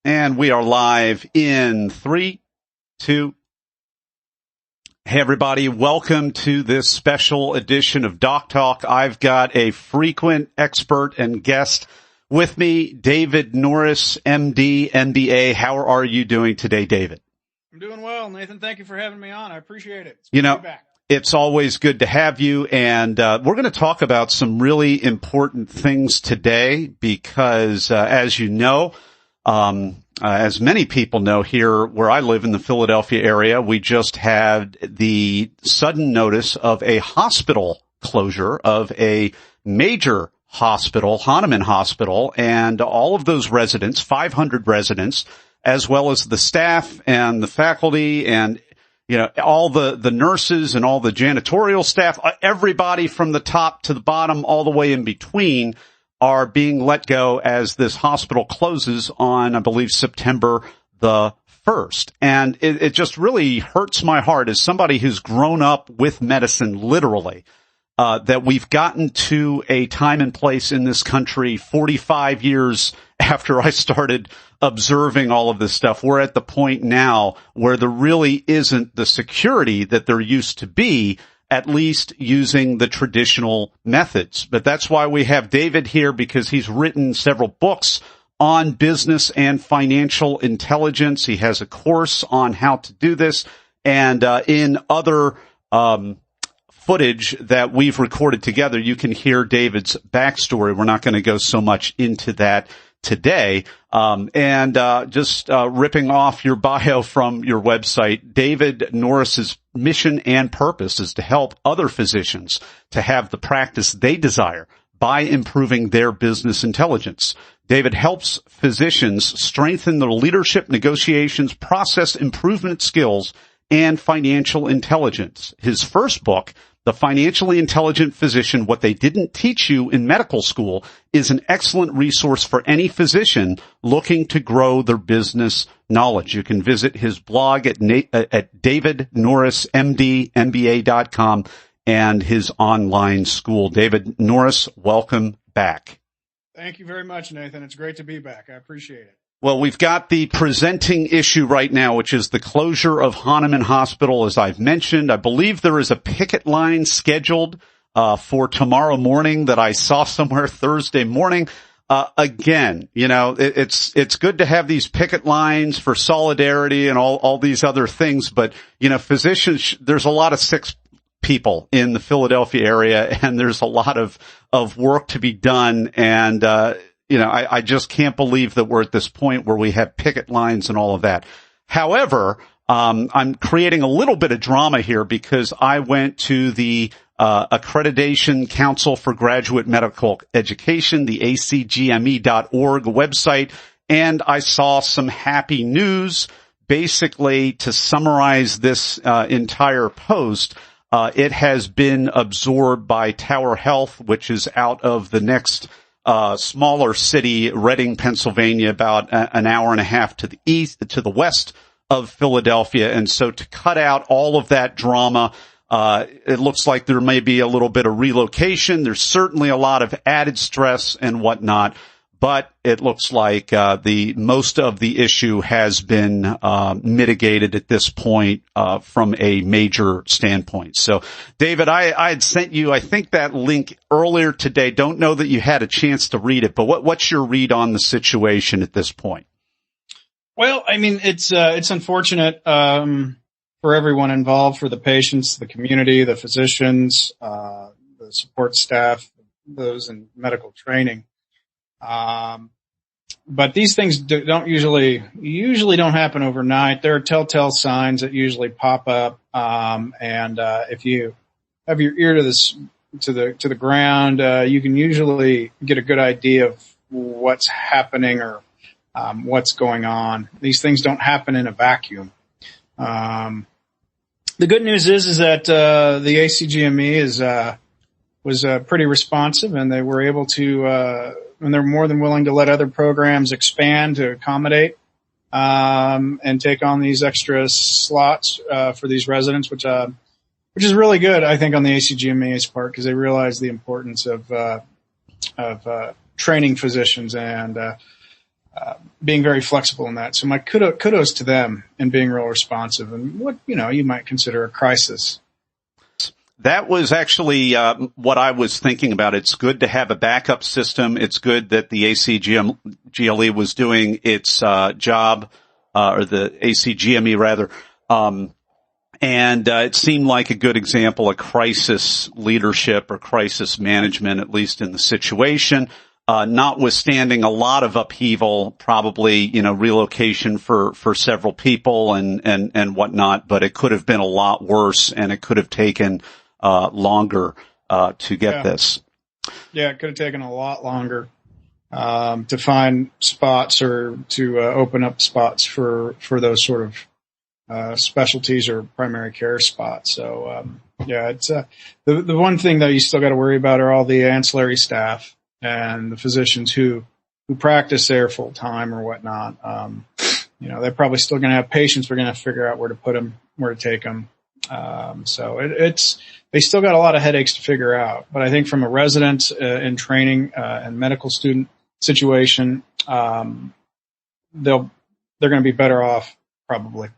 And we are live in 3, 2. Hey, everybody. Welcome to this special edition of Doc Talk. I've got a frequent expert and guest with me, David Norris MD MBA. How are you doing today, David? I'm doing well, Nathan. Thank you for having me on. I appreciate it. It's good to be back. It's always good to have you. And we're going to talk about some really important things today because, as you know, as many people know here where I live in the Philadelphia area, we just had the sudden notice of a hospital closure of a major hospital, Hahnemann Hospital, and all of those residents, 500 residents, as well as the staff and the faculty and, you know, all the nurses and all the janitorial staff, everybody from the top to the bottom, all the way in between, are being let go as this hospital closes on, I believe, September the 1st. And it just really hurts my heart as somebody who's grown up with medicine, literally, that we've gotten to a time and place in this country 45 years after I started observing all of this stuff. We're at the point now where there really isn't the security that there used to be, at least using the traditional methods. But that's why we have David here, because he's written several books on business and financial intelligence. He has a course on how to do this, and in other footage that we've recorded together, you can hear David's backstory. We're not going to go so much into that today. Just ripping off your bio from your website, David Norris's mission and purpose is to help other physicians to have the practice they desire by improving their business intelligence. David helps physicians strengthen their leadership, negotiations, process improvement skills, and financial intelligence. His first book, The Financially Intelligent Physician, What They Didn't Teach You in Medical School, is an excellent resource for any physician looking to grow their business knowledge. You can visit his blog at davidnorrismdmba.com and his online school. David Norris, welcome back. Thank you very much, Nathan. It's great to be back. I appreciate it. Well, we've got the presenting issue right now, which is the closure of Hahnemann Hospital, as I've mentioned. I believe there is a picket line scheduled for tomorrow morning that I saw somewhere Thursday morning. Again, you know, it's good to have these picket lines for solidarity and all these other things, but, you know, physicians, there's a lot of sick people in the Philadelphia area, and there's a lot of work to be done, and you know, I just can't believe that we're at this point where we have picket lines and all of that. However, I'm creating a little bit of drama here because I went to the Accreditation Council for Graduate Medical Education, the ACGME.org website, and I saw some happy news. Basically, to summarize this entire post, it has been absorbed by Tower Health, which is out of the next smaller city, Reading, Pennsylvania, about an hour and a half to the west of Philadelphia. And so to cut out all of that drama, it looks like there may be a little bit of relocation. There's certainly a lot of added stress and whatnot, but it looks like most of the issue has been mitigated at this point from a major standpoint. So, David, I had sent you, I think, that link earlier today. Don't know that you had a chance to read it, but what's your read on the situation at this point? Well, I mean, it's unfortunate for everyone involved, for the patients, the community, the physicians, the support staff, those in medical training. But these things don't usually don't happen overnight. There are telltale signs that usually pop up. If you have your ear to the ground, you can usually get a good idea of what's happening or, what's going on. These things don't happen in a vacuum. The good news is that, the ACGME was pretty responsive, and they were able to, and they're more than willing to let other programs expand to accommodate and take on these extra slots for these residents, which is really good, I think, on the ACGME's part, because they realize the importance of training physicians. And being very flexible in that. So my kudos to them in being real responsive and what, you might consider a crisis. That was actually what I was thinking about. It's good to have a backup system. It's good that the ACGME was doing its job, or the ACGME rather. And it seemed like a good example of crisis leadership or crisis management, at least in the situation. Notwithstanding a lot of upheaval, probably, relocation for several people and whatnot, but it could have been a lot worse and it could have taken longer to get this. Yeah, it could have taken a lot longer to find spots or to open up spots for those sort of specialties or primary care spots. So it's the one thing that you still got to worry about are all the ancillary staff and the physicians who practice there full time or whatnot. They're probably still going to have patients. We're going to have to figure out where to put them, where to take them. So they still got a lot of headaches to figure out. But I think from a resident in training and medical student situation, they're going to be better off probably.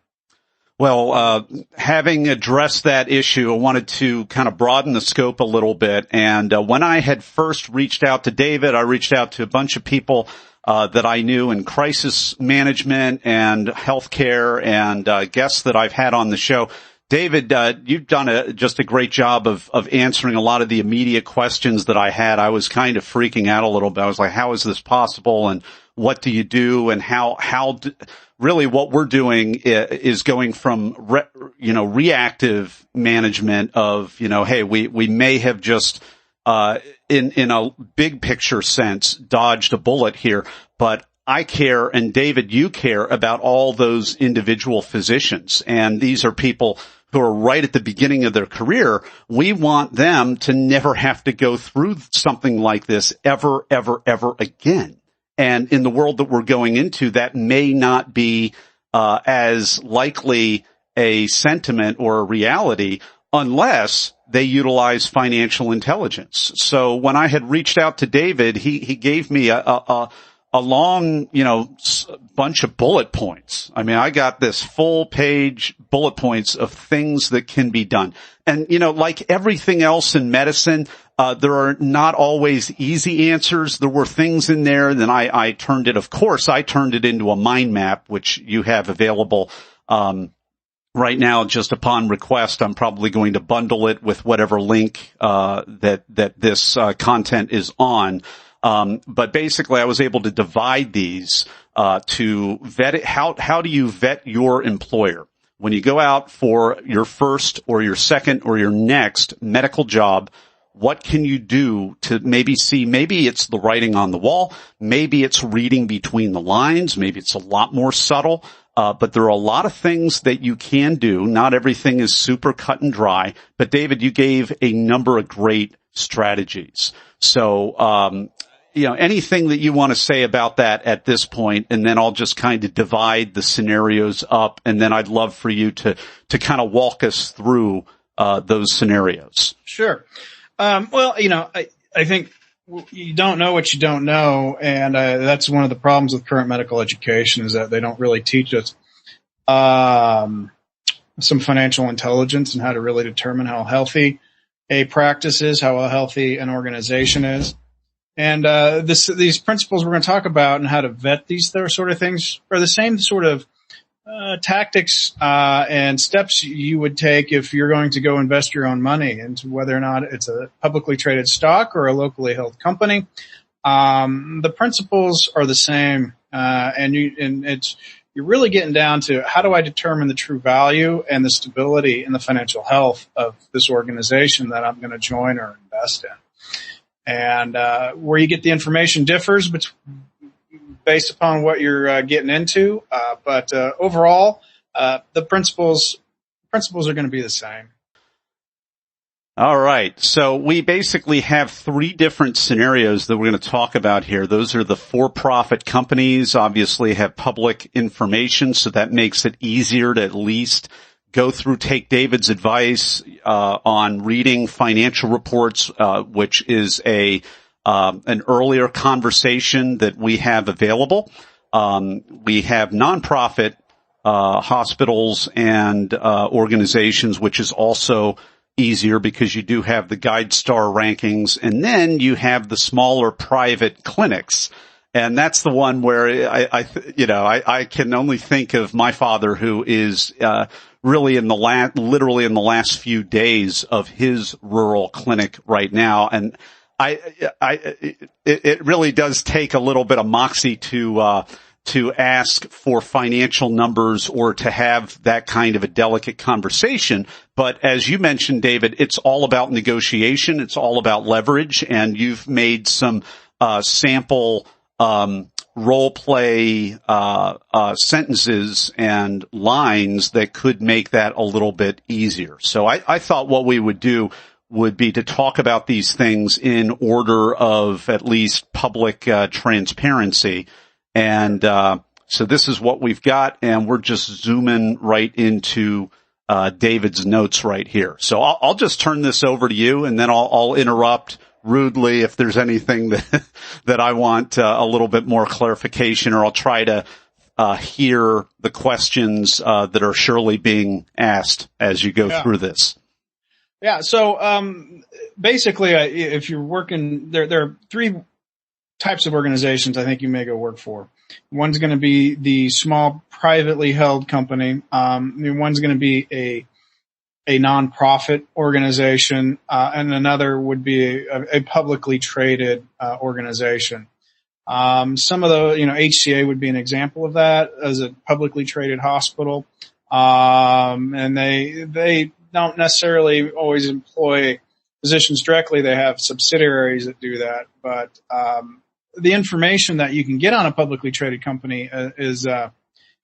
Well, having addressed that issue, I wanted to kind of broaden the scope a little bit. And when I had first reached out to David, I reached out to a bunch of people that I knew in crisis management and healthcare and guests that I've had on the show. David, you've done just a great job of answering a lot of the immediate questions that I had. I was kind of freaking out a little bit. I was like, how is this possible? And what do you do? And really what we're doing is going from, reactive management of, hey, we may have just, in a big picture sense, dodged a bullet here, but I care, and David, you care about all those individual physicians. And these are people who are right at the beginning of their career. We want them to never have to go through something like this ever, ever, ever again. And in the world that we're going into, that may not be as likely a sentiment or a reality unless they utilize financial intelligence. So when I had reached out to David, he gave me a long, bunch of bullet points. I mean, I got this full page bullet points of things that can be done. And, like everything else in medicine, there are not always easy answers. There were things in there. Then I turned it into a mind map, which you have available, right now, just upon request. I'm probably going to bundle it with whatever link, that this, content is on. But basically I was able to divide these, to vet it. How do you vet your employer? When you go out for your first or your second or your next medical job, what can you do to maybe it's the writing on the wall, maybe it's reading between the lines, maybe it's a lot more subtle, but there are a lot of things that you can do. Not everything is super cut and dry, but David, you gave a number of great strategies. So, anything that you want to say about that at this point, and then I'll just kind of divide the scenarios up, and then I'd love for you to kind of walk us through those scenarios. Sure. I think you don't know what you don't know, and that's one of the problems with current medical education is that they don't really teach us some financial intelligence and how to really determine how healthy a practice is, how healthy an organization is. And these principles we're going to talk about and how to vet these sort of things are the same sort of tactics and steps you would take if you're going to go invest your own money into whether or not it's a publicly traded stock or a locally held company. The principles are the same, and you're really getting down to how do I determine the true value and the stability and the financial health of this organization that I'm going to join or invest in. And where you get the information differs based upon what you're getting into, but overall, the principles are going to be the same. All right. So we basically have three different scenarios that we're going to talk about here. Those are the for-profit companies, obviously have public information, so that makes it easier to at least take David's advice on reading financial reports, which is an earlier conversation that we have available. We have nonprofit hospitals and organizations, which is also easier because you do have the GuideStar rankings, and then you have the smaller private clinics. And that's the one where I can only think of my father, who is really literally in the last few days of his rural clinic right now. And it really does take a little bit of moxie to ask for financial numbers or to have that kind of a delicate conversation. But as you mentioned, David, it's all about negotiation. It's all about leverage. And you've made some sample role play sentences and lines that could make that a little bit easier. So I thought what we would do would be to talk about these things in order of at least public transparency. And so this is what we've got, and we're just zooming right into David's notes right here. So I'll just turn this over to you, and then I'll interrupt rudely if there's anything that I want a little bit more clarification, or I'll try to hear the questions that are surely being asked as you go through this. Yeah. So basically, if you're working, there are three types of organizations I think you may go work for. One's going to be the small privately held company. One's going to be a nonprofit organization, and another would be a publicly traded organization. Some of the, HCA would be an example of that as a publicly traded hospital. And they don't necessarily always employ physicians directly. They have subsidiaries that do that, but the information that you can get on a publicly traded company can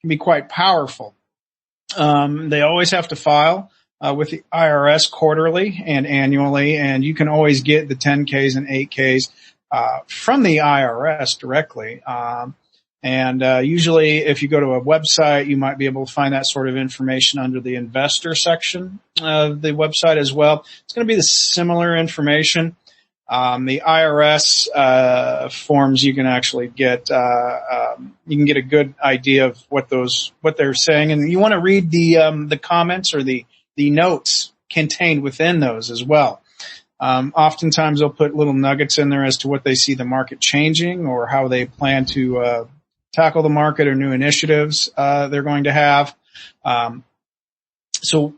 be quite powerful. They always have to file with the IRS quarterly and annually, and you can always get the 10Ks and 8Ks from the IRS directly. And usually if you go to a website, you might be able to find that sort of information under the investor section of the website as well. It's going to be the similar information. The IRS forms you can actually get, you can get a good idea of what they're saying, and you want to read the comments or the notes contained within those as well. Oftentimes they'll put little nuggets in there as to what they see the market changing or how they plan to tackle the market or new initiatives they're going to have. So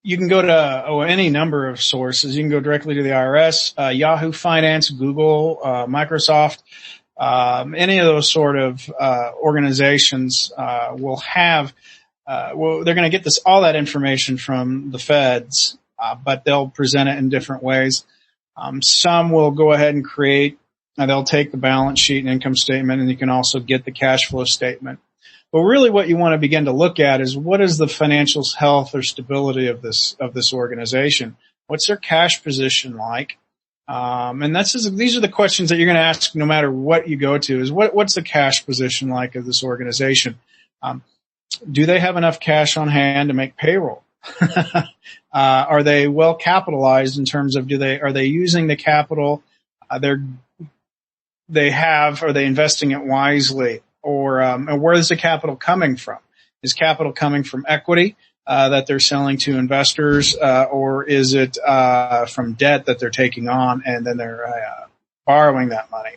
you can go to any number of sources. You can go directly to the IRS, Yahoo Finance, Google, Microsoft. Any of those sort of organizations will have. They're going to get all that information from the feds, but they'll present it in different ways. Some will go ahead and create. They'll take the balance sheet and income statement, and you can also get the cash flow statement. But really what you want to begin to look at is what is the financial health or stability of this organization? What's their cash position like? And these are the questions that you're going to ask no matter what you go to, is what's the cash position like of this organization? Do they have enough cash on hand to make payroll? Are they well capitalized in terms of are they using the capital they have? Are they investing it wisely? Or where is the capital coming from? Is capital coming from equity that they're selling to investors, or is it from debt that they're taking on and then they're borrowing that money?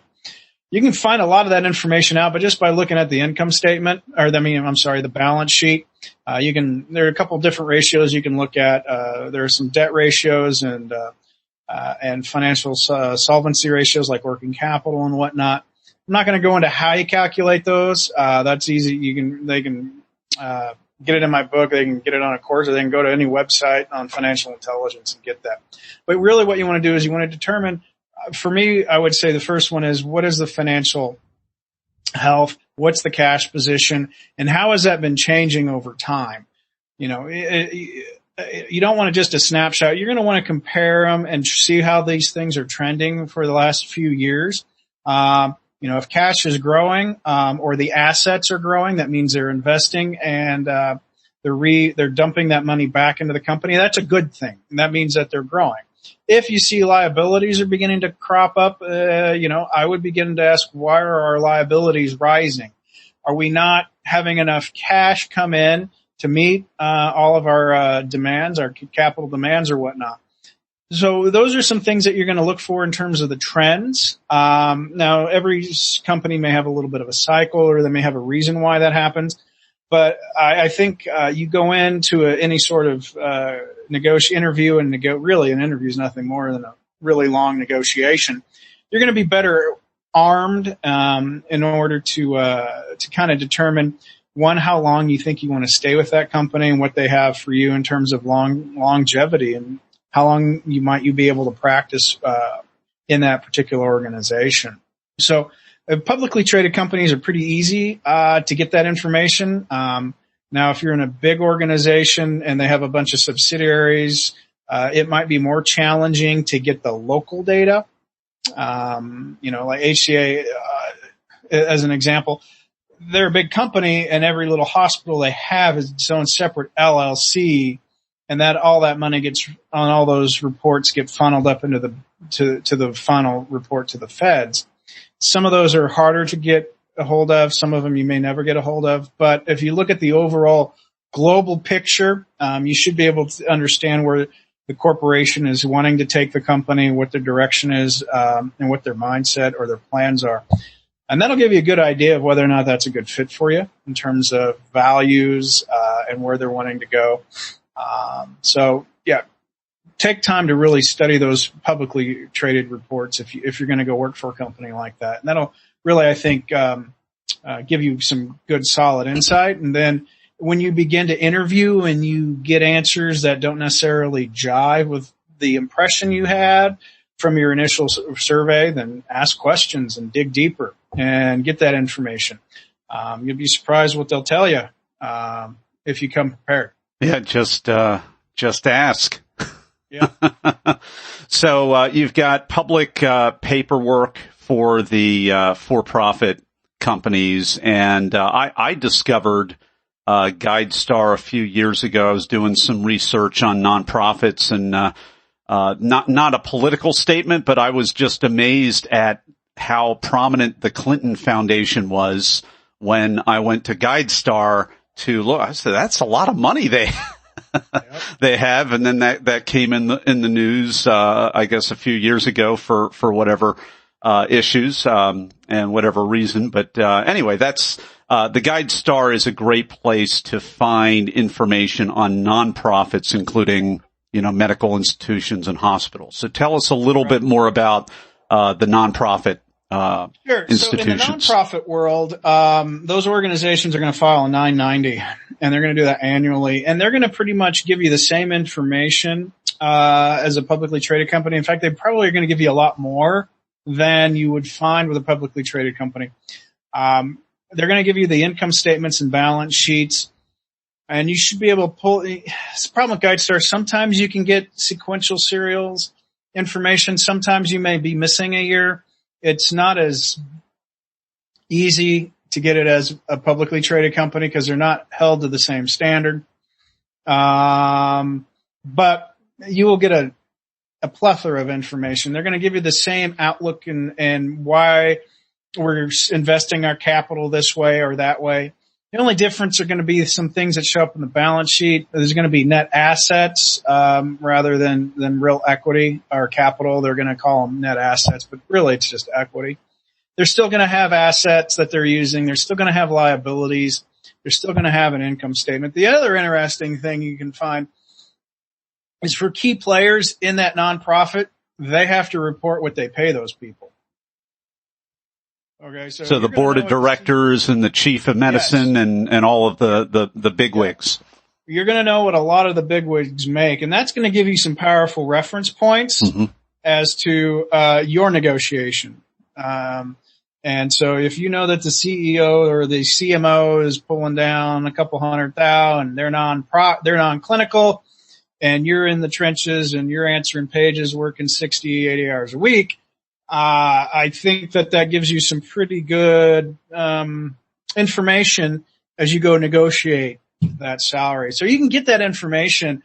You can find a lot of that information out, but just by looking at the income statement, the balance sheet, there are a couple of different ratios you can look at. There are some debt ratios and financial solvency ratios like working capital and whatnot. I'm not going to go into how you calculate those. That's easy. They can get it in my book. They can get it on a course, or they can go to any website on financial intelligence and get that. But really what you want to do is you want to determine, for me, I would say the first one is, what is the financial health? What's the cash position? And how has that been changing over time? You don't want to just a snapshot. You're going to want to compare them and see how these things are trending for the last few years. If cash is growing, or the assets are growing, that means they're investing and, they're dumping that money back into the company. That's a good thing. And that means that they're growing. If you see liabilities are beginning to crop up, I would begin to ask, why are our liabilities rising? Are we not having enough cash come in to meet all of our demands, our capital demands or whatnot? So those are some things that you're going to look for in terms of the trends. Now, every company may have a little bit of a cycle, or they may have a reason why that happens. But I think you go into any sort of interview, and really an interview is nothing more than a really long negotiation. You're going to be better armed in order to kind of determine, one, how long you think you want to stay with that company and what they have for you in terms of longevity, and how long you be able to practice in that particular organization. So publicly traded companies are pretty easy to get that information. Now, if you're in a big organization and they have a bunch of subsidiaries, it might be more challenging to get the local data. Like HCA, as an example, they're a big company, and every little hospital they have is its own separate LLC, and that all that money gets on all those reports get funneled up into the final report to the feds. Some of those are harder to get a hold of. Some of them you may never get a hold of. But if you look at the overall global picture, you should be able to understand where the corporation is wanting to take the company, what their direction is, and what their mindset or their plans are. And that'll give you a good idea of whether or not that's a good fit for you in terms of values, and where they're wanting to go. So yeah, take time to really study those publicly traded reports if you're going to go work for a company like that. And that'll really, I think, give you some good solid insight. And then when you begin to interview and you get answers that don't necessarily jive with the impression you had from your initial survey, then ask questions and dig deeper and get that information. You'll be surprised what they'll tell you if you come prepared. Yeah, just ask. Yeah. So you've got public paperwork for the for-profit companies, and I discovered GuideStar a few years ago. I was doing some research on nonprofits, and not a political statement, but I was just amazed at how prominent the Clinton Foundation was when I went to GuideStar to look. I said, that's a lot of money they have. And then that came in the news, I guess a few years ago for whatever, issues, and whatever reason. But, anyway, that's, the GuideStar is a great place to find information on nonprofits, including, medical institutions and hospitals. So tell us a little bit more about, the nonprofit Sure. institutions. So in the nonprofit world, those organizations are going to file a 990, and they're going to do that annually. And they're going to pretty much give you the same information as a publicly traded company. In fact, they probably are going to give you a lot more than you would find with a publicly traded company. They're going to give you the income statements and balance sheets, and you should be able to pull. It's a problem with GuideStar. Sometimes you can get sequential serials information. Sometimes you may be missing a year. It's not as easy to get it as a publicly traded company because they're not held to the same standard. But you will get a plethora of information. They're going to give you the same outlook and why we're investing our capital this way or that way. The only difference are going to be some things that show up in the balance sheet. There's going to be net assets, rather than real equity or capital. They're going to call them net assets, but really it's just equity. They're still going to have assets that they're using. They're still going to have liabilities. They're still going to have an income statement. The other interesting thing you can find is for key players in that nonprofit, they have to report what they pay those people. Okay, so the board of directors and the chief of medicine, yes, and all of the bigwigs. You're going to know what a lot of the bigwigs make, and that's going to give you some powerful reference points as to your negotiation. And so if you know that the CEO or the CMO is pulling down a couple $100,000 and they're non-clinical, and you're in the trenches and you're answering pages, working 60, 80 hours a week, I think that gives you some pretty good information as you go negotiate that salary. So you can get that information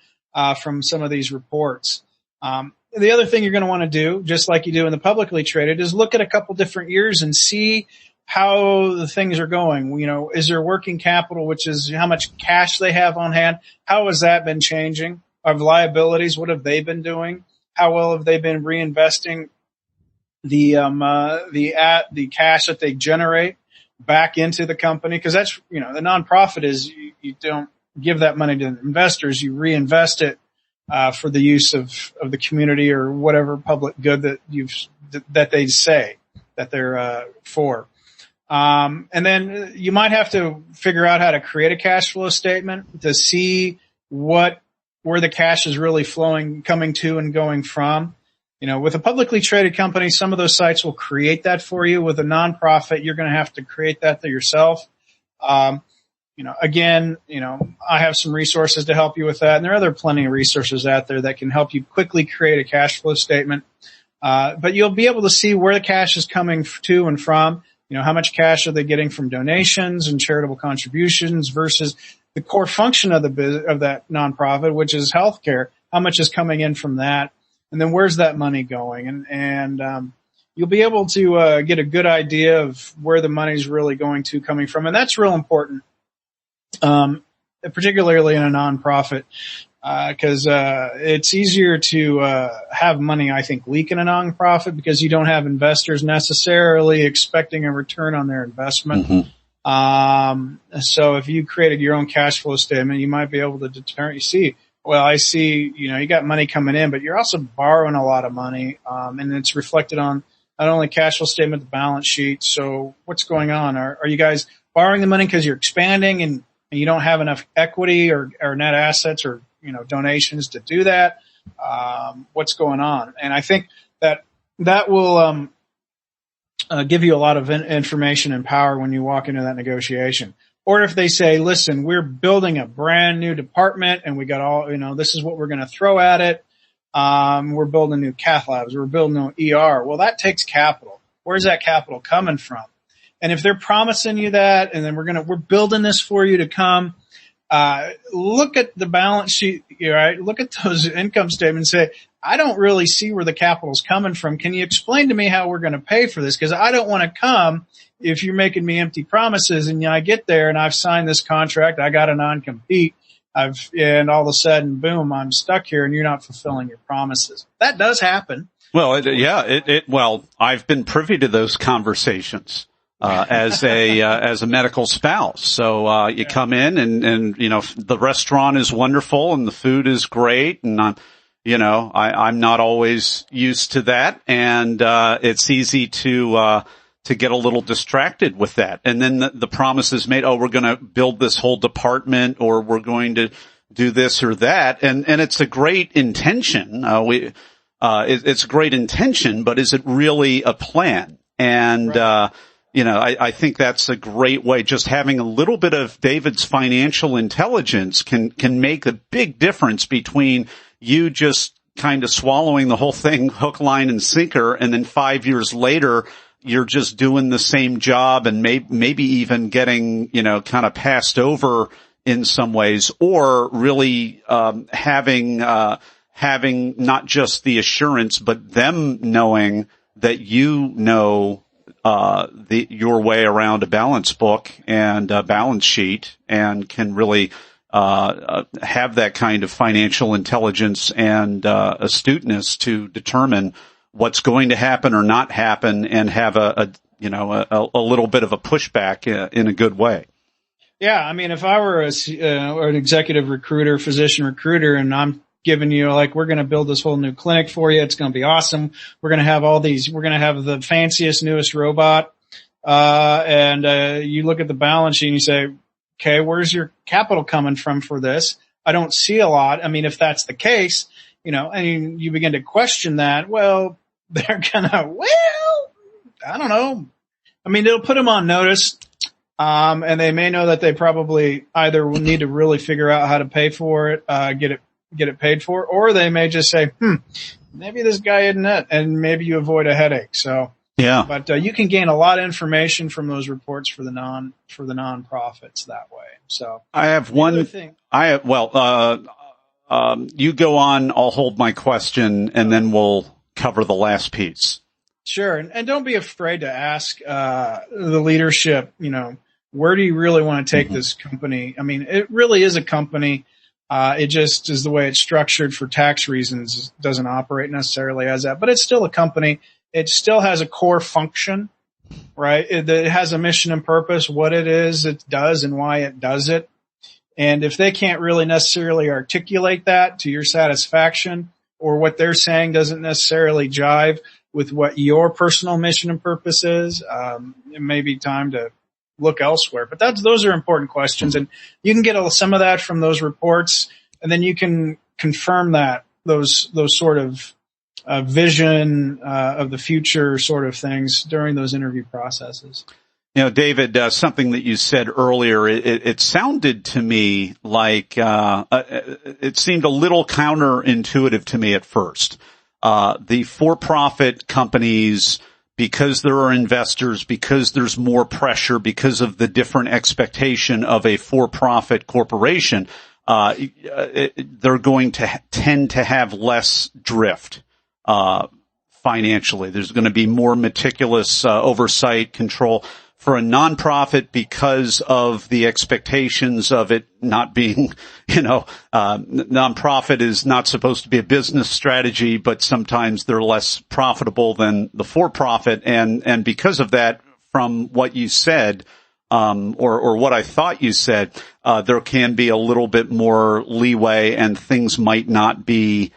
from some of these reports. The other thing you're going to want to do, just like you do in the publicly traded, is look at a couple different years and see how the things are going. You know, is there working capital, which is how much cash they have on hand? How has that been changing? Of liabilities, what have they been doing? How well have they been reinvesting the cash that they generate back into the company? Because that's, you know, the nonprofit is you don't give that money to investors, you reinvest it for the use of the community or whatever public good that they say that they're for. And then you might have to figure out how to create a cash flow statement to see where the cash is really flowing, coming to and going from. You know, with a publicly traded company, some of those sites will create that for you. With a nonprofit, you're going to have to create that yourself. You know, again, you know, I have some resources to help you with that. And there are plenty of resources out there that can help you quickly create a cash flow statement. But you'll be able to see where the cash is coming to and from. You know, how much cash are they getting from donations and charitable contributions versus the core function of that nonprofit, which is healthcare. How much is coming in from that? And then where's that money going? And you'll be able to get a good idea of where the money's really coming from. And that's real important, particularly in a nonprofit, because it's easier to have money, I think, leak in a nonprofit because you don't have investors necessarily expecting a return on their investment. Mm-hmm. So if you created your own cash flow statement, you might be able to determine, I see, you know, you got money coming in, but you're also borrowing a lot of money. And it's reflected on not only cash flow statement, the balance sheet. So what's going on? Are you guys borrowing the money because you're expanding and you don't have enough equity or net assets or, you know, donations to do that? What's going on? And I think that will, give you a lot of information and power when you walk into that negotiation. Or if they say, listen, we're building a brand new department and we got all, you know, this is what we're going to throw at it. We're building new cath labs. We're building new ER. Well, that takes capital. Where's that capital coming from? And if they're promising you that, and then we're building this for you to come, look at the balance sheet, right? Look at those income statements and say, I don't really see where the capital's coming from. Can you explain to me how we're going to pay for this? Because I don't want to come if you're making me empty promises and I get there and I've signed this contract, I got a non-compete, and all of a sudden, boom, I'm stuck here and you're not fulfilling your promises. That does happen. Well, well, I've been privy to those conversations. As a medical spouse. So, you come in and, you know, the restaurant is wonderful and the food is great. And I'm not always used to that. And, it's easy to get a little distracted with that. And then the promise is made, we're going to build this whole department or we're going to do this or that. And it's a great intention. It's a great intention, but is it really a plan? And, right. I think that's a great way. Just having a little bit of David's financial intelligence can make a big difference between you just kind of swallowing the whole thing hook, line, and sinker. And then 5 years later, you're just doing the same job and maybe even getting, kind of passed over in some ways, or really, having not just the assurance, but them knowing that your way around a balance book and a balance sheet and can really, have that kind of financial intelligence and, astuteness to determine what's going to happen or not happen and have a little bit of a pushback in a good way. Yeah. I mean, if I were an executive recruiter, physician recruiter, and I'm giving you we're going to build this whole new clinic for you. It's going to be awesome. We're going to have we're going to have the fanciest, newest robot. And you look at the balance sheet and you say, okay, where's your capital coming from for this? I don't see a lot. I mean, if that's the case, and you begin to question that, well, they're gonna, I don't know. I mean, it'll put them on notice. And they may know that they probably either will need to really figure out how to pay for it, get it paid for, or they may just say, maybe this guy isn't it, and maybe you avoid a headache. So, yeah, but you can gain a lot of information from those reports for the nonprofits that way. So I have one thing. You go on. I'll hold my question, and then we'll cover the last piece. Sure. And don't be afraid to ask, the leadership, where do you really want to take this company? I mean, it really is a company. It just is the way it's structured for tax reasons. It doesn't operate necessarily as that, but it's still a company. It still has a core function, right? It has a mission and purpose, what it is, it does, and why it does it. And if they can't really necessarily articulate that to your satisfaction, or what they're saying doesn't necessarily jive with what your personal mission and purpose is, it may be time to look elsewhere. But those are important questions, and you can get some of that from those reports, and then you can confirm those sort of vision of the future sort of things during those interview processes. David, something that you said earlier, it sounded to me like it seemed a little counterintuitive to me at first. The for-profit companies, because there are investors, because there's more pressure, because of the different expectation of a for-profit corporation, they're going to tend to have less drift financially. There's going to be more meticulous oversight, control. For a nonprofit, because of the expectations of it not being, nonprofit is not supposed to be a business strategy, but sometimes they're less profitable than the for-profit. And because of that, from what you said, or what I thought you said, there can be a little bit more leeway and things might not be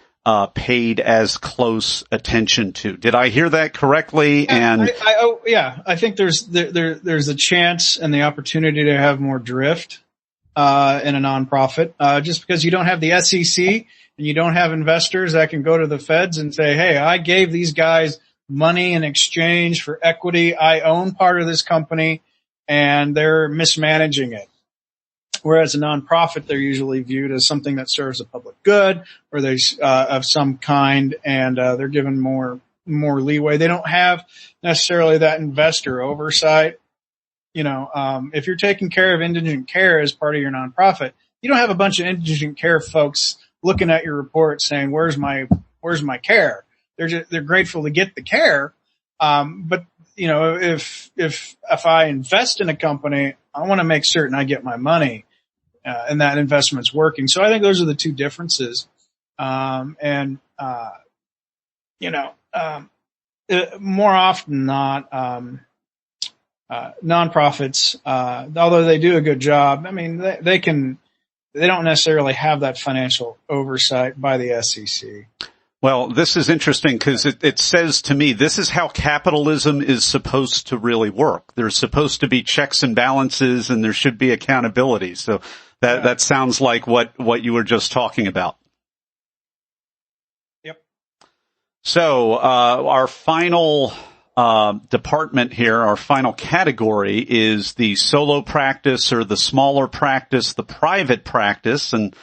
paid as close attention to. Did I hear that correctly? And I think there's a chance and the opportunity to have more drift in a nonprofit, just because you don't have the SEC and you don't have investors that can go to the feds and say, hey, I gave these guys money in exchange for equity. I own part of this company and they're mismanaging it. Whereas a nonprofit, they're usually viewed as something that serves a public good, or they of some kind, and they're given more leeway. They don't have necessarily that investor oversight. If you're taking care of indigent care as part of your nonprofit, you don't have a bunch of indigent care folks looking at your report saying, "Where's my care?" They're grateful to get the care, but if I invest in a company, I want to make certain I get my money. And that investment's working. So I think those are the two differences. More often than not, nonprofits, although they do a good job, I mean, they don't necessarily have that financial oversight by the SEC. Well, this is interesting because it says to me, this is how capitalism is supposed to really work. There's supposed to be checks and balances and there should be accountability. So that sounds like what you were just talking about. Yep. So, our final, department here, our final category is the solo practice or the smaller practice, the private practice. And,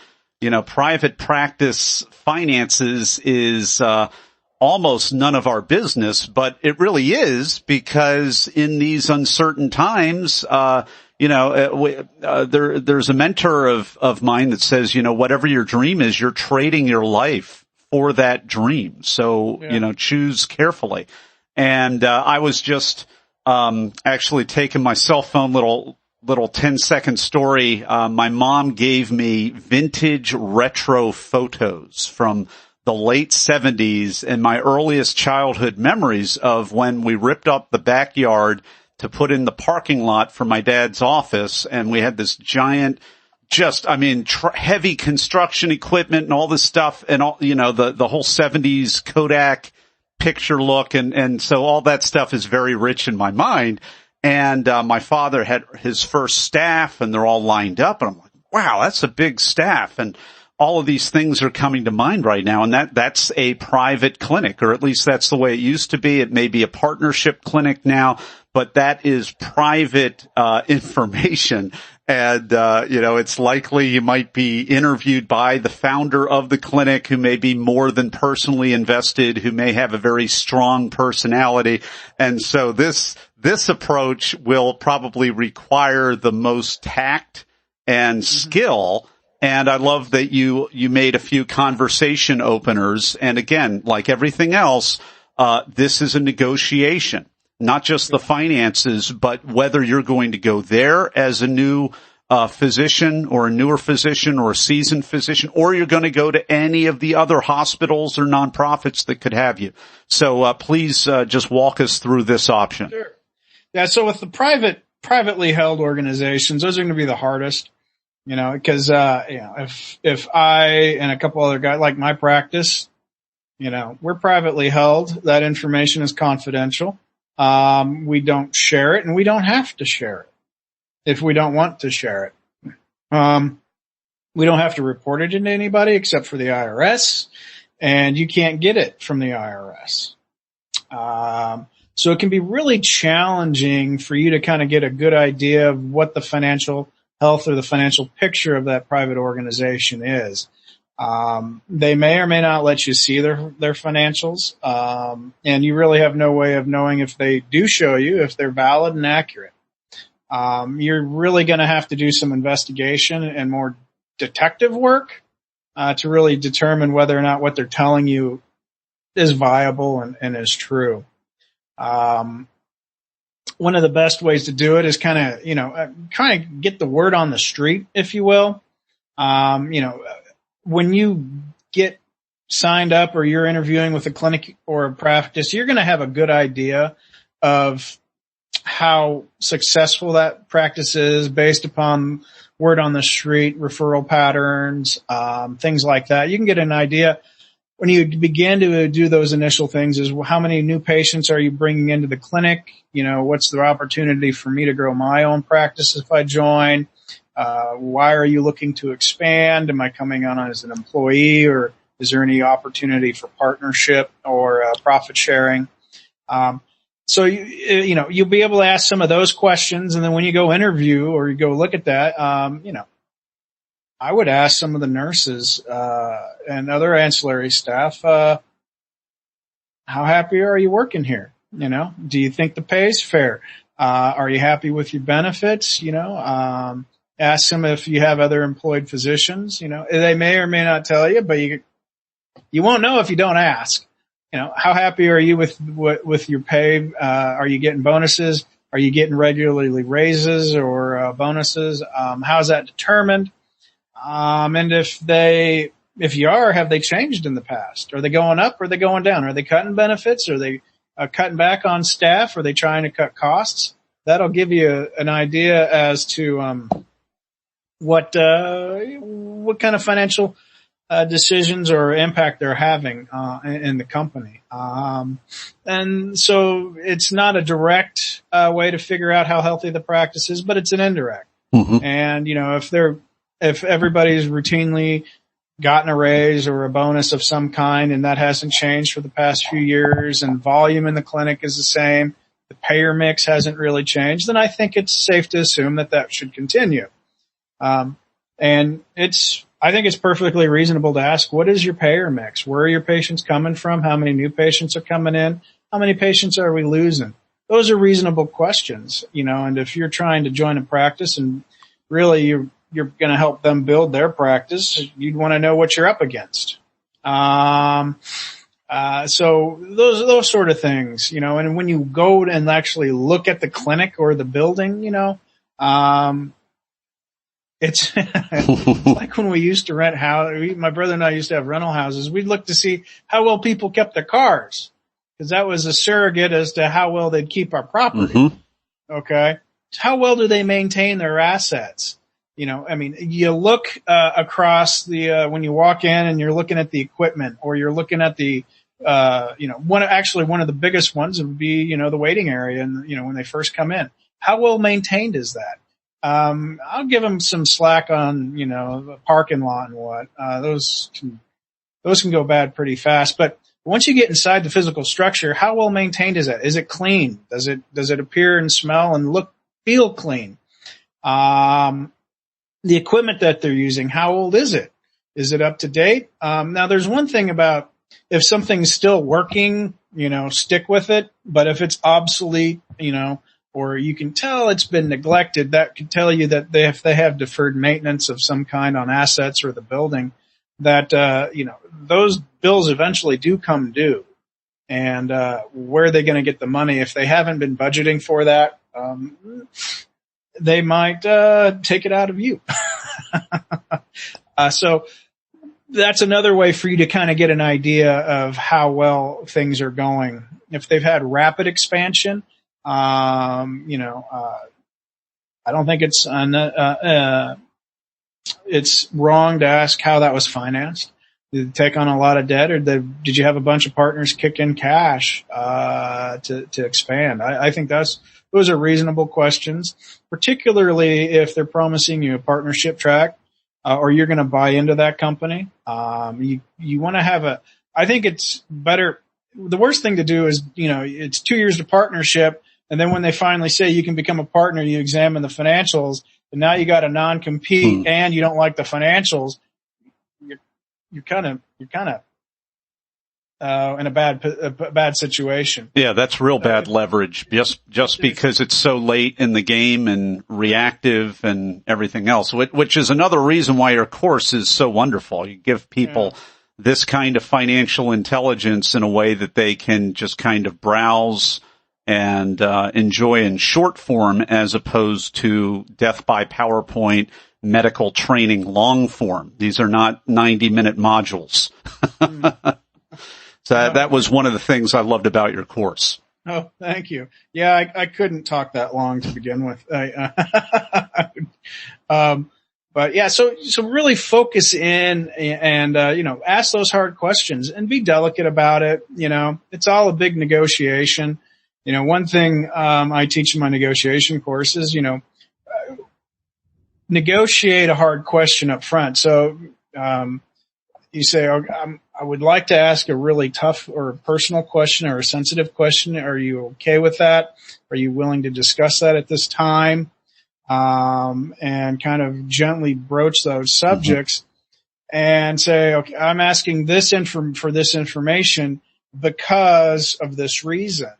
private practice finances is, almost none of our business, but it really is because in these uncertain times, there's a mentor of mine that says, whatever your dream is, you're trading your life for that dream. So, choose carefully. And, I was just, actually taking my cell phone little 10-second story. My mom gave me vintage retro photos from the late 70s and my earliest childhood memories of when we ripped up the backyard to put in the parking lot for my dad's office. And we had this giant, heavy construction equipment and all this stuff and all, the whole 70s Kodak picture look. And so all that stuff is very rich in my mind. And, my father had his first staff and they're all lined up. And I'm like, wow, that's a big staff. And all of these things are coming to mind right now. And that's a private clinic, or at least that's the way it used to be. It may be a partnership clinic now, but that is private, information. And, it's likely you might be interviewed by the founder of the clinic who may be more than personally invested, who may have a very strong personality. And so this approach will probably require the most tact and skill. And I love that you made a few conversation openers. And again, like everything else, this is a negotiation, not just the finances, but whether you're going to go there as a new physician or a newer physician or a seasoned physician, or you're going to go to any of the other hospitals or nonprofits that could have you. So please just walk us through this option. Sure. Yeah. So with the privately held organizations, those are going to be the hardest, because if I and a couple other guys, like my practice, we're privately held. That information is confidential. We don't share it, and we don't have to share it if we don't want to share it. We don't have to report it to anybody except for the IRS, and you can't get it from the IRS. So it can be really challenging for you to kind of get a good idea of what the financial health or the financial picture of that private organization is. They may or may not let you see their financials. And you really have no way of knowing if they do show you, if they're valid and accurate. You're really going to have to do some investigation and more detective work, to really determine whether or not what they're telling you is viable and is true. One of the best ways to do it is kind of get the word on the street, if you will. When you get signed up or you're interviewing with a clinic or a practice, you're going to have a good idea of how successful that practice is based upon word on the street, referral patterns, things like that. You can get an idea when you begin to do those initial things is how many new patients are you bringing into the clinic? What's the opportunity for me to grow my own practice if I join? Why are you looking to expand? Am I coming on as an employee, or is there any opportunity for partnership or profit sharing? So you'll be able to ask some of those questions. And then when you go interview or you go look at that, I would ask some of the nurses, and other ancillary staff, how happy are you working here? Do you think the pay is fair? Are you happy with your benefits? Ask them if you have other employed physicians. They may or may not tell you, but you won't know if you don't ask. How happy are you with your pay? Are you getting bonuses? Are you getting regularly raises or bonuses? How's that determined? And if you are, have they changed in the past? Are they going up? Or are they going down? Are they cutting benefits? Are they cutting back on staff? Are they trying to cut costs? That'll give you an idea as to what kind of financial decisions or impact they're having in the company. And so it's not a direct way to figure out how healthy the practice is, but it's an indirect. Mm-hmm. And if everybody's routinely gotten a raise or a bonus of some kind and that hasn't changed for the past few years and volume in the clinic is the same, the payer mix hasn't really changed, then I think it's safe to assume that should continue. And I think it's perfectly reasonable to ask, what is your payer mix? Where are your patients coming from? How many new patients are coming in? How many patients are we losing? Those are reasonable questions, and if you're trying to join a practice and really you're going to help them build their practice, you'd want to know what you're up against. So those sort of things, and when you go and actually look at the clinic or the building, it's like when we used to rent my brother and I used to have rental houses. We'd look to see how well people kept their cars, because that was a surrogate as to how well they'd keep our property. Mm-hmm. Okay. How well do they maintain their assets? You look across when you walk in and you're looking at the equipment, or you're looking at the one of the biggest ones would be, the waiting area and, when they first come in. How well maintained is that? I'll give them some slack on, the parking lot and what, those can go bad pretty fast. But once you get inside the physical structure, how well maintained is that? Is it clean? Does it appear and smell and feel clean? The equipment that they're using, how old is it? Is it up to date? Now there's one thing about if something's still working, stick with it. But if it's obsolete, or you can tell it's been neglected, that could tell you that if they have deferred maintenance of some kind on assets or the building, that, those bills eventually do come due. and where are they going to get the money? If they haven't been budgeting for that, they might take it out of you. So that's another way for you to kind of get an idea of how well things are going. If they've had rapid expansion, I don't think it's wrong to ask how that was financed. Did they take on a lot of debt, or did you have a bunch of partners kick in cash to expand? I think those are reasonable questions, particularly if they're promising you a partnership track, or you're going to buy into that company. You want to have I think it's better. The worst thing to do is, it's 2 years to partnership, and then when they finally say you can become a partner, you examine the financials, and now you got a non-compete and you don't like the financials. You're kind of in a bad situation. Yeah, that's real bad leverage. Just because it's so late in the game and reactive and everything else, which is another reason why your course is so wonderful. You give people this kind of financial intelligence in a way that they can just kind of browse and enjoy in short form, as opposed to death by PowerPoint medical training long form. These are not 90-minute modules. So that was one of the things I loved about your course. Oh, thank you. Yeah, I couldn't talk that long to begin with. But yeah, so really focus in and, ask those hard questions and be delicate about it. It's all a big negotiation. One thing, I teach in my negotiation course is, negotiate a hard question up front. So, you say, I would like to ask a really tough or personal question or a sensitive question. Are you okay with that? Are you willing to discuss that at this time? And kind of gently broach those subjects and say, okay, I'm asking this for this information because of this reason.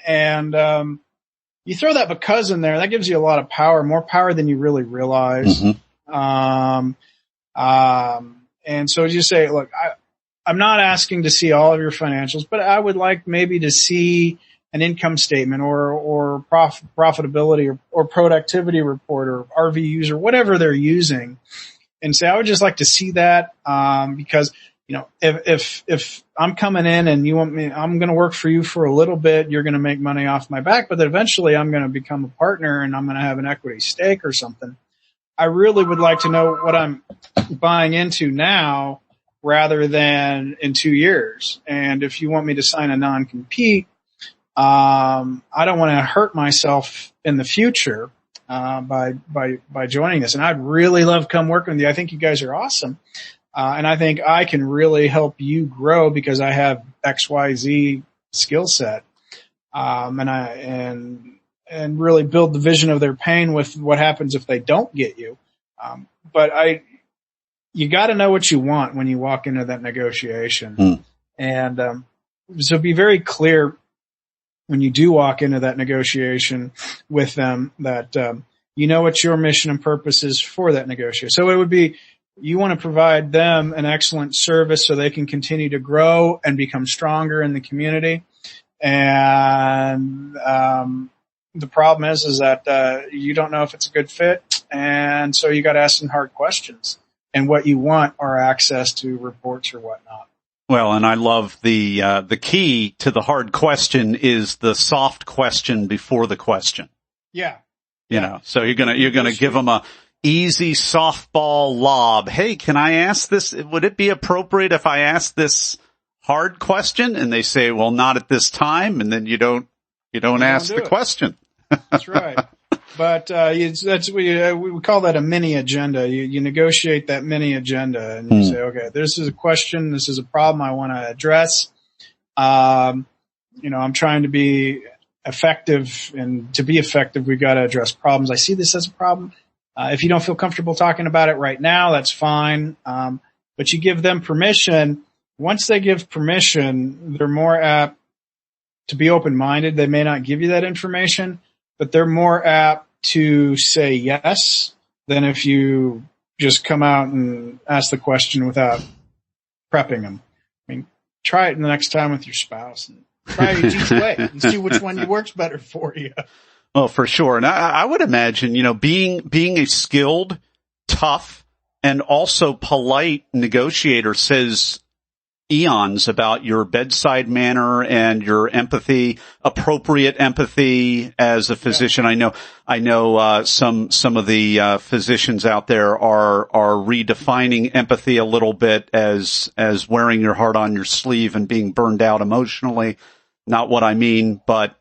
And, you throw that because in there, that gives you a lot of power, more power than you really realize. And so you say, look, I'm not asking to see all of your financials, but I would like maybe to see an income statement or profitability or productivity report or RVUs or whatever they're using, and say, I would just like to see that, because, if I'm coming in and you want me, I'm going to work for you for a little bit, you're going to make money off my back, but then eventually I'm going to become a partner and I'm going to have an equity stake or something. I really would like to know what I'm buying into now rather than in 2 years. And if you want me to sign a non-compete, I don't want to hurt myself in the future, by joining this. And I'd really love come working with you. I think you guys are awesome. And I think I can really help you grow because I have XYZ skill set. And really build the vision of their pain with what happens if they don't get you. But you got to know what you want when you walk into that negotiation. And, so be very clear when you do walk into that negotiation with them that, what your mission and purpose is for that negotiation. So it would be, you want to provide them an excellent service so they can continue to grow and become stronger in the community. And, the problem is that, you don't know if it's a good fit. And so you got to ask some hard questions, and what you want are access to reports or whatnot. Well, and I love the key to the hard question is the soft question before the question. Yeah. So you're going to give them a easy softball lob. Hey, can I ask this? Would it be appropriate if I ask this hard question? And they say, well, not at this time. And then you don't ask the question. That's right. But, we call that a mini agenda. You negotiate that mini agenda and you say, okay, this is a question. This is a problem I want to address. I'm trying to be effective, and to be effective, we've got to address problems. I see this as a problem. If you don't feel comfortable talking about it right now, that's fine. But you give them permission. Once they give permission, they're more apt to be open-minded. They may not give you that information, but they're more apt to say yes than if you just come out and ask the question without prepping them. I mean, try it the next time with your spouse and Try each way and see which one works better for you. Oh, for sure. And I would imagine, being a skilled, tough, and also polite negotiator says eons about your bedside manner and your empathy, appropriate empathy as a physician. Yeah. I know some of the physicians out there are redefining empathy a little bit as wearing your heart on your sleeve and being burned out emotionally. Not what I mean, but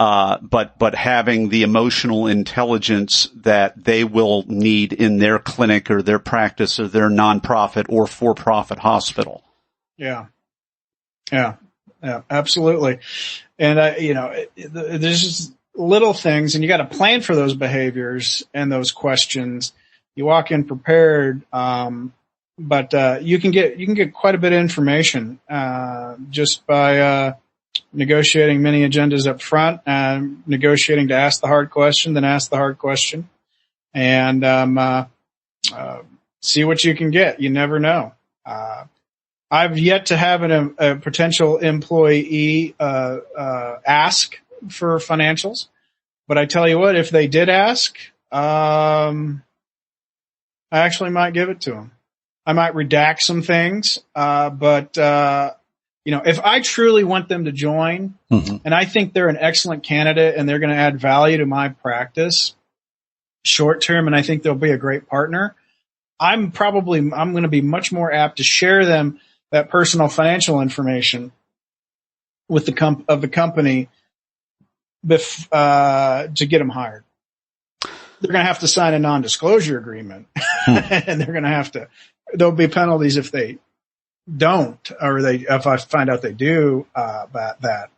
having the emotional intelligence that they will need in their clinic or their practice or their nonprofit or for-profit hospital. Yeah, absolutely. And there's just little things, and you got to plan for those behaviors and those questions. You walk in prepared, but you can get quite a bit of information just by negotiating many agendas up front, negotiating to ask the hard question, then ask the hard question, and see what you can get. You never know. I've yet to have a potential employee ask for financials, but I tell you what, if they did ask, I actually might give it to them. I might redact some things, but if I truly want them to join, and I think they're an excellent candidate and they're going to add value to my practice short term, and I think they'll be a great partner, I'm going to be much more apt to share them that personal financial information with the company to get them hired. They're going to have to sign a non-disclosure agreement, and there'll be penalties if they don't, or if I find out they do that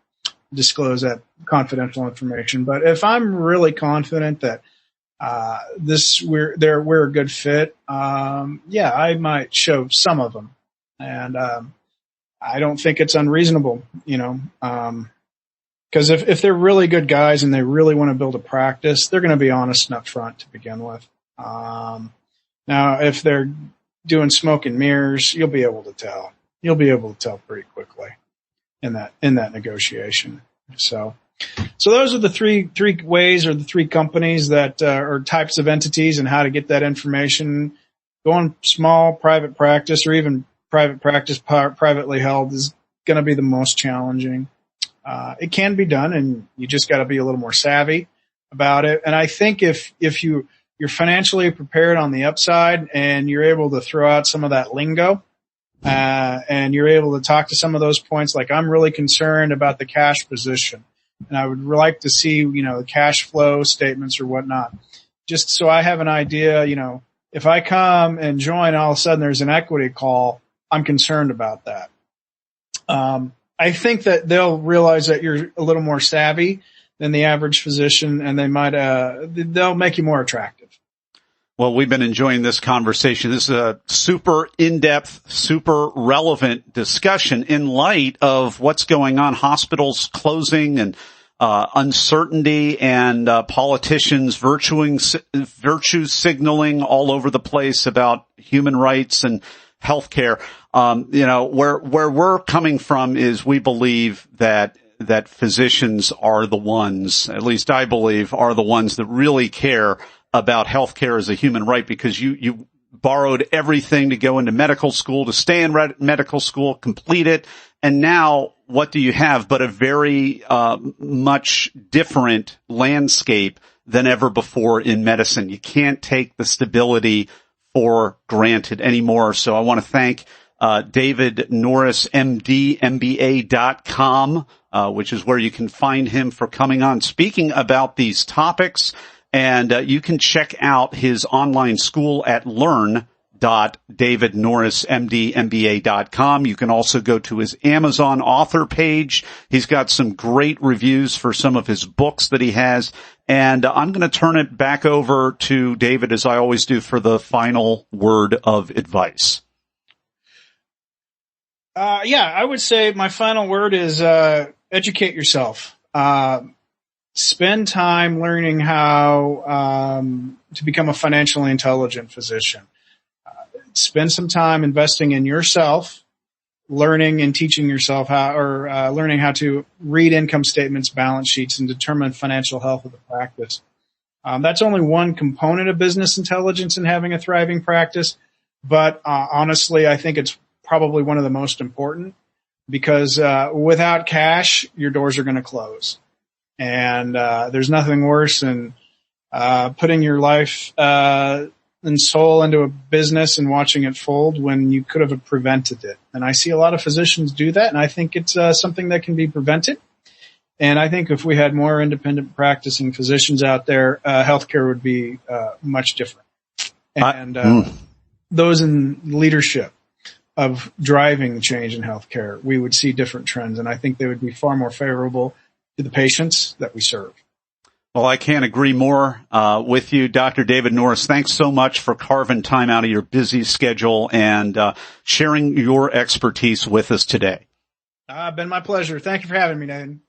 disclose that confidential information. But if I'm really confident that we're a good fit, I might show some of them. And I don't think it's unreasonable, because if they're really good guys and they really want to build a practice, they're going to be honest and upfront to begin with. Now, if they're doing smoke and mirrors, you'll be able to tell. You'll be able to tell pretty quickly in that negotiation. So those are the three ways, or the three companies that or types of entities, and how to get that information. Going small private practice, or even private practice privately held, is going to be the most challenging. It can be done, and you just got to be a little more savvy about it. And I think if you're financially prepared on the upside, and you're able to throw out some of that lingo, and you're able to talk to some of those points, like, I'm really concerned about the cash position, and I would like to see, the cash flow statements or whatnot, just so I have an idea, if I come and join, all of a sudden there's an equity call, I'm concerned about that. I think that they'll realize that you're a little more savvy than the average physician, and they'll make you more attractive. Well, we've been enjoying this conversation. This is a super in-depth, super relevant discussion in light of what's going on, hospitals closing and uncertainty, and politicians virtue signaling all over the place about human rights and healthcare. Where we're coming from is we believe that physicians are the ones, at least I believe, are the ones that really care about healthcare as a human right, because you borrowed everything to go into medical school, to stay in medical school, complete it, and now what do you have but a very much different landscape than ever before in medicine. You can't take the stability for granted anymore. So I want to thank David Norris MD MBA.com, which is where you can find him, for coming on speaking about these topics. And you can check out his online school at learn.davidnorrismdmba.com. You can also go to his Amazon author page. He's got some great reviews for some of his books that he has. And I'm going to turn it back over to David, as I always do, for the final word of advice. I would say my final word is educate yourself. Spend time learning how to become a financially intelligent physician. Spend some time investing in yourself, learning and teaching yourself learning how to read income statements, balance sheets, and determine financial health of the practice. That's only one component of business intelligence in having a thriving practice. But honestly, I think it's probably one of the most important, because without cash, your doors are going to close. And there's nothing worse than putting your life and soul into a business and watching it fold when you could have prevented it. And I see a lot of physicians do that, and I think it's something that can be prevented. And I think if we had more independent practicing physicians out there, healthcare would be much different. And those in leadership of driving change in healthcare, we would see different trends, and I think they would be far more favorable to the patients that we serve. Well, I can't agree more with you, Dr. David Norris. Thanks so much for carving time out of your busy schedule and sharing your expertise with us today. Been my pleasure. Thank you for having me, Nathan.